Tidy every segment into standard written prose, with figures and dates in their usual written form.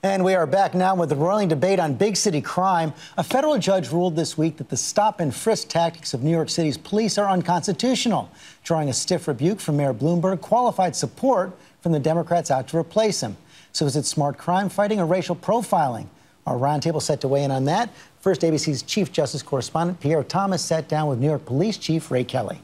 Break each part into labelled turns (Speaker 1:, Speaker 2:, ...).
Speaker 1: And we are back now with the roiling debate on big city crime. A federal judge ruled this week that the stop-and-frisk tactics of New York City's police are unconstitutional, drawing a stiff rebuke from Mayor Bloomberg, qualified support from the Democrats out to replace him. So is it smart crime fighting or racial profiling? Our roundtable set to weigh in on that. First, ABC's Chief Justice correspondent Pierre Thomas sat down with New York Police Chief Ray Kelly.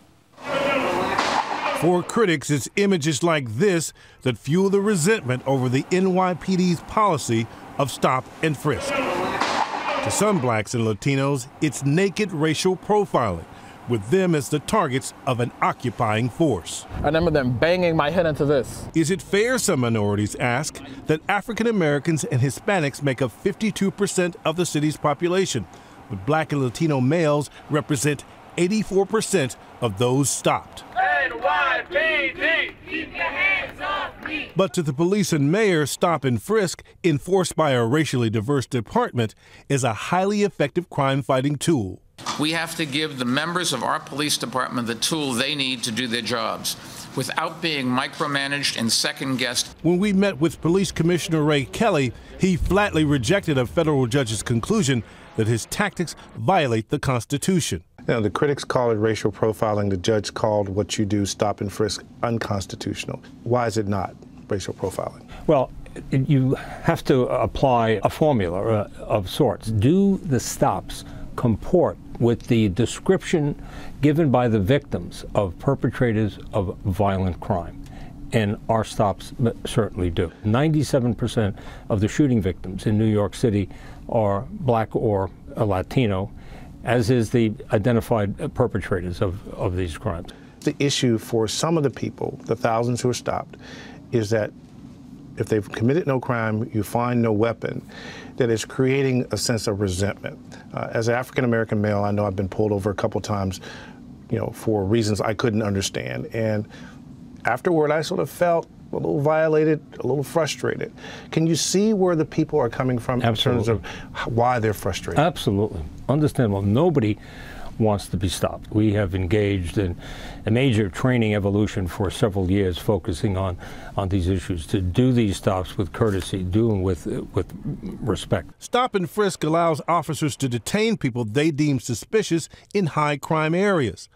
Speaker 2: For critics, it's images like this that fuel the resentment over the NYPD's policy of stop and frisk. To some blacks and Latinos, it's naked racial profiling, with them as the targets of an occupying force.
Speaker 3: I remember them banging my head into this.
Speaker 2: Is it fair, some minorities ask, that African Americans and Hispanics make up 52% of the city's population, but black and Latino males represent 84% of those stopped? NYPD, keep your hands off me. But to the police and mayor, stop and frisk, enforced by a racially diverse department, is a highly effective crime-fighting tool.
Speaker 4: We have to give the members of our police department the tool they need to do their jobs without being micromanaged and second-guessed.
Speaker 2: When we met with Police Commissioner Ray Kelly, he flatly rejected a federal judge's conclusion that his tactics violate the Constitution.
Speaker 5: You know, the critics call it racial profiling. The judge called what you do, stop and frisk, unconstitutional. Why is it not racial profiling?
Speaker 6: Well, you have to apply a formula of sorts. Do the stops comport with the description given by the victims of perpetrators of violent crime? And our stops certainly do. 97% of the shooting victims in New York City are black or Latino, as is the identified perpetrators of these crimes.
Speaker 5: The issue for some of the people, the thousands who are stopped, is that if they've committed no crime, you find no weapon, that is creating a sense of resentment. As an African-American male, I know I've been pulled over a couple times, you know, for reasons I couldn't understand. And afterward, I sort of felt a little violated, a little frustrated. Can you see where the people are coming from?
Speaker 6: Absolutely.
Speaker 5: In terms of why they're frustrated?
Speaker 6: Absolutely. Understandable. Nobody wants to be stopped. We have engaged in a major training evolution for several years, focusing on these issues, to do these stops with courtesy, do them with respect.
Speaker 2: Stop and frisk allows officers to detain people they deem suspicious in high crime areas.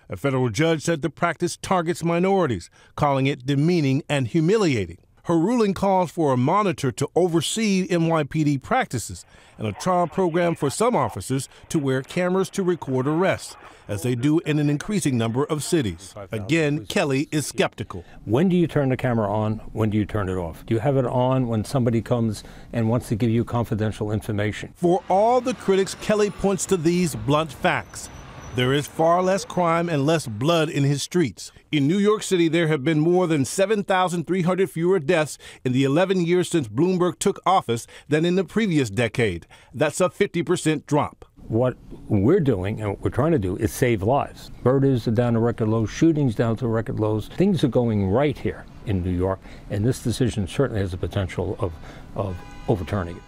Speaker 2: A federal judge said the practice targets minorities, calling it demeaning and humiliating. Her ruling calls for a monitor to oversee NYPD practices and a trial program for some officers to wear cameras to record arrests, as they do in an increasing number of cities. Again, Kelly is skeptical.
Speaker 6: When do you turn the camera on? When do you turn it off? Do you have it on when somebody comes and wants to give you confidential information?
Speaker 2: For all the critics, Kelly points to these blunt facts. There is far less crime and less blood in his streets. In New York City, there have been more than 7,300 fewer deaths in the 11 years since Bloomberg took office than in the previous decade. That's a 50% drop.
Speaker 6: What we're doing and what we're trying to do is save lives. Murders are down to record lows, shootings down to record lows. Things are going right here in New York, and this decision certainly has the potential of overturning it.